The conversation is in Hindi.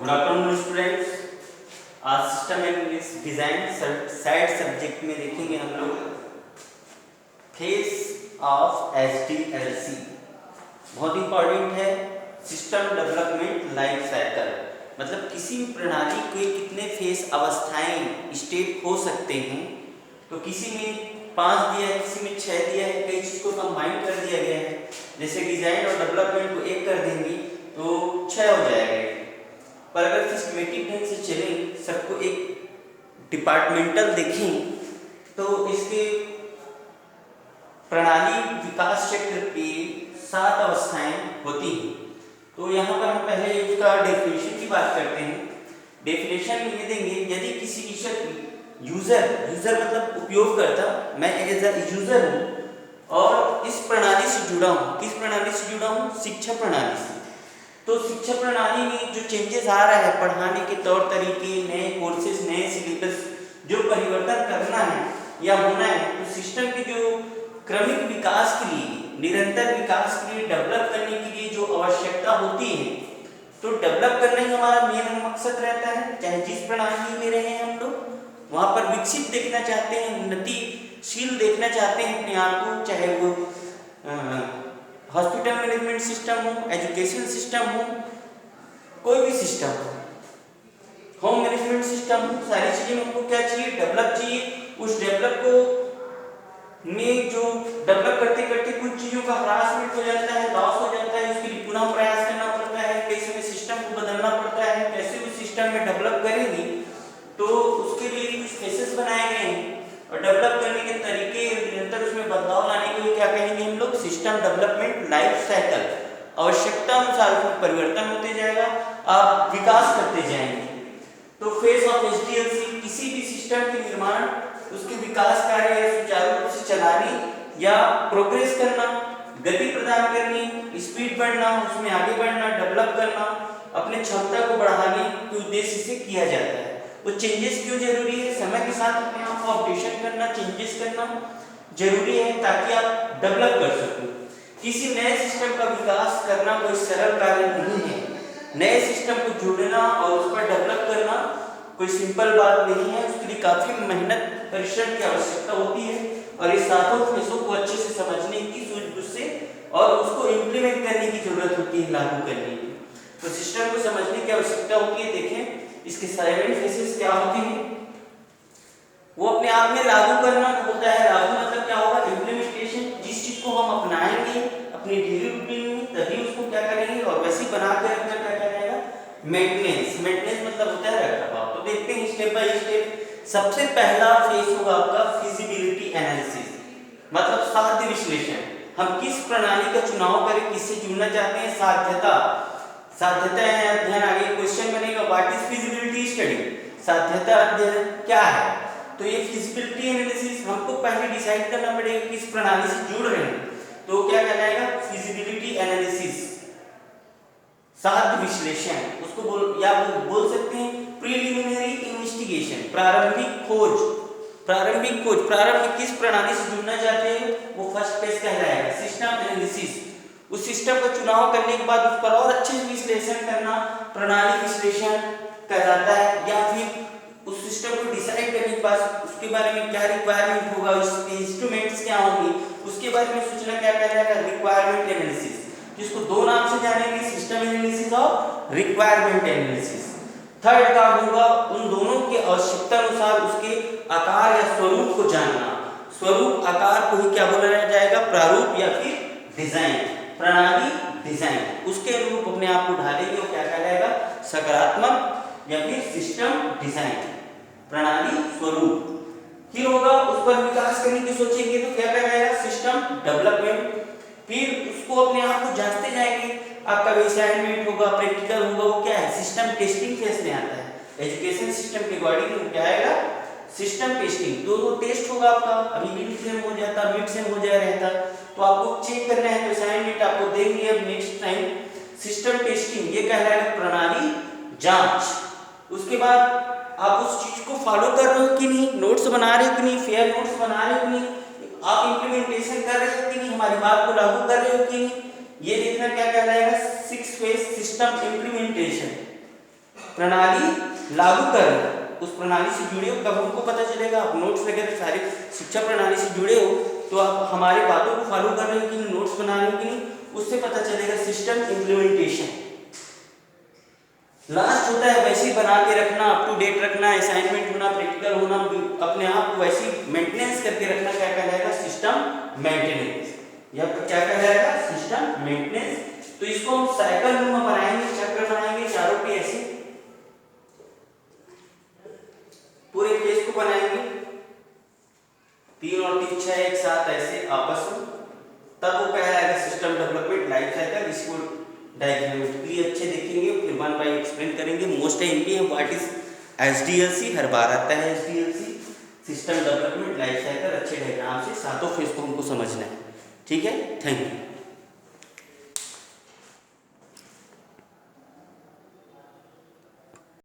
Good afternoon students. आज system and design side subject में देखेंगे हम लोग फेस ऑफ एचडीएलसी। बहुत इंपॉर्टेंट है। सिस्टम डेवलपमेंट लाइफ साइकिल मतलब किसी भी प्रणाली के कितने फेस अवस्थाएं स्टेप हो सकते हैं। तो किसी में 5 दिया है, किसी में 6 दिया है, कई चीज़ को कंबाइन कर दिया गया है। जैसे डिजाइन और डेवलपमेंट को एक कर देंगे तो 6 हो जाएगा। पर अगर सिस्टमेटिक ढंग से चलें, सबको एक डिपार्टमेंटल देखें तो इसके प्रणाली विकास चक्र की 7 अवस्थाएं होती हैं। तो यहाँ पर हम पहले इसका डेफिनेशन की बात करते हैं। डेफिनेशन में ये देंगे, यदि किसी विषय यूजर मतलब उपयोगकर्ता, मैं एज अ यूजर हूँ और इस प्रणाली से जुड़ा हूँ। किस प्रणाली से जुड़ा हूँ? शिक्षा प्रणाली से। तो शिक्षा प्रणाली में जो चेंजेस आ रहा है, पढ़ाने के तौर तरीके, नए कोर्सेज, नए सिलेबस जो परिवर्तन करना है या होना है, तो सिस्टम के जो क्रमिक विकास के लिए, निरंतर विकास के लिए, डेवलप करने के लिए जो आवश्यकता होती है, तो डेवलप करना ही हमारा मेन मकसद रहता है। चाहे जिस प्रणाली में रहे हम लोग, वहाँ पर विकसित देखना चाहते हैं, उन्नतिशील देखना चाहते हैं अपने आप को। चाहे वो हॉस्पिटल मैनेजमेंट सिस्टम हो, एजुकेशन सिस्टम हो, कोई भी सिस्टम हो, होम मैनेजमेंट सिस्टम हो, सारी चीजें में हमको क्या चाहिए? डेवलप चाहिए। उस डेवलप को में जो डेवलप करते करते कुछ चीजों का ह्रासमेंट हो जाता है, लॉस हो जाता है, उसके लिए पुनः प्रयास करना पड़ता है। कई समय सिस्टम को बदलना पड़ता है। कैसे उस सिस्टम में डेवलप करेंगे, तो उसके लिए कुछ फेसेस बनाए गए हैं और डेवलप करने के तरीके, निरंतर उसमें बदलाव लाने के लिए क्या कहेंगे हम लोग? System development life cycle. आवश्यकता अनुसार उसमें परिवर्तन होते जाएगा, आप विकास करते जाएंगे। तो फेस ऑफ एचडीएलसी किसी भी सिस्टम के निर्माण, उसके विकास कार्य सुचारू रूप से चलाने या प्रोग्रेस करना, गति प्रदान करनी, स्पीड बढ़ना, उसमें आगे बढ़ना, डेवलप करना, अपने क्षमता को बढ़ाने के उद्देश्य से किया जाता है। वो चेंजेस क्यों जरूरी है? समय के साथ अपने आप को अपडेशन करना, चेंजेस करना जरूरी है ताकि आप डेवलप कर सको। किसी नए सिस्टम का विकास करना कोई सरल कार्य नहीं है। नए सिस्टम को जोड़ना और उस पर डेवलप करना कोई सिंपल बात नहीं है। उसके लिए काफी मेहनत, परिश्रम की आवश्यकता होती है और इस सातों फेसों को अच्छे से समझने की, सूझबूझ से और उसको इम्प्लीमेंट करने की जरूरत होती है, लागू करने की। तो सिस्टम को समझने की आवश्यकता होती है। देखें इसके 7 फेसेस क्या होते हैं। वो अपने आप में लागू करना होता है। लागू मतलब क्या होगा? इम्प्लीमेंटेशन। जिस चीज को हम अपनाएंगे अपनी डेली रूटीन में, तभी उसको क्या करेंगे और वैसे बना कर रखकर क्या करेगा? मेंटेनेंस। मेंटेनेंस मतलब होता है रखरखाव। तो देखते हैं स्टेप बाय स्टेप। सबसे पहला फेस होगा आपका फिजिबिलिटी एनालिसिस, मतलब साध्य विश्लेषण। हम किस प्रणाली का चुनाव करें, किससे जुड़ना चाहते हैं? साध्यता। साध्यता है अध्ययन। आगे क्वेश्चन बनेगा, व्हाट इज फिजिबिलिटी स्टडी? साध्यता अध्ययन क्या है? तो ये फिजिबिलिटी एनालिसिस हमको पहले डिसाइड करना पड़ेगा किस प्रणाली से जुड़ रहे हैं। तो क्या कहलाएगा? फिजिबिलिटी एनालिसिस, साध्य विश्लेषण। उसको बोल सकते हैं प्रीलिमिनरी इन्वेस्टिगेशन, प्रारंभिक खोज। प्रारंभिक खोज, प्रारंभ में किस प्रणाली से जुड़ना चाहते हैं, वो फर्स्ट फेज कहलाएगा। सिस्टम एनालिसिस, उस सिस्टम का चुनाव करने के बाद उस पर और अच्छे से विश्लेषण करना प्रणाली विश्लेषण कहलाता है। या फिर उस सिस्टम को डिसाइड करने के बाद उसके बारे में क्या रिक्वायरमेंट होगा, उसके इंस्ट्रूमेंट्स क्या होंगे, उसके बारे में सोचना क्या कहलाएगा? रिक्वायरमेंट एनालिसिस, जिसको 2 नाम से जानेंगे, सिस्टम एनालिसिस और रिक्वायरमेंट एनालिसिस। थर्ड काम होगा उन दोनों की आवश्यकता अनुसार उसके आकार या स्वरूप को जानना। स्वरूप, आकार को ही क्या बोला जाएगा? प्रारूप या फिर डिजाइन, प्रणाली डिजाइन। उसके अनुरूप अपने आप को ढालेंगे और क्या कहलाएगा? सकारात्मक या फिर सिस्टम डिजाइन, प्रणाली स्वरूप। फिर होगा उस पर विकास करने की सोचेंगे तो क्या कहलाएगा? System development. फिर उसको अपने आप को जांचते जाएंगे। आपका असाइनमेंट होगा, प्रैक्टिकल होगा, वो क्या है? सिस्टम टेस्टिंग फेज में आता है। एजुकेशन सिस्टम के अकॉर्डिंग क्या आएगा? System testing. 2 टेस्ट होगा आपका, अभी मिड सेम हो जाता, मिड सेम हो जाए रहता, तो आपको चेक करना है। तो असाइनमेंट आपको देंगे अब नेक्स्ट टाइम। सिस्टम टेस्टिंग ये कहलाएगा प्रणाली जांच। उसके बाद आप उस चीज को फॉलो कर रहे हो कि नहीं, नोट्स बना रहे हो कि नहीं, फेयर नोट्स बना रहे हो कि नहीं, आप इंप्लीमेंटेशन कर रहे हो कि नहीं, हमारी बात को लागू कर रहे हो कि नहीं, ये देखना क्या कहलाएगा? 6 फेज सिस्टम इंप्लीमेंटेशन। प्रणाली लागू करना, उस प्रणाली से जुड़े हो तब हमको पता चलेगा। आप नोट्स वगैरह सारे शिक्षा प्रणाली से जुड़े हो तो आप हमारे बातों को फॉलो कर रहे हो कि नहीं, नोट्स बना रहे हो कि नहीं, उससे पता चलेगा। सिस्टम इम्प्लीमेंटेशन लास्ट होता है वैसे ही बना के रखना, अप टू डेट रखना, असाइनमेंट होना, प्रैक्टिकल होना, अपने आप को वैसे ही मेंटेनेंस करके रखना, क्या कहलाएगा? System maintenance. या क्या कहलाएगा? System maintenance. तो इसको हम साइकिल में बनाएंगे, चक्र बनाएंगे, चारों के ऐसे पूरे केस को बनाएंगे, 3 और 3 6 एक साथ ऐसे आपस में, तब वो कहलाएगा सिस्टम डेवलपमेंट लाइफ साइकिल। इसको डायग्रामेटिकली अच्छे देखेंगे, फिर 1 बाय एक्सप्लेन करेंगे। मोस्ट एमपी है व्हाट इज एसडीएलसी, हर बार आता है SDLC, system development life cycle. अच्छे डायग्राम से सातों फेज को हमको समझना है। ठीक है, थैंक यू।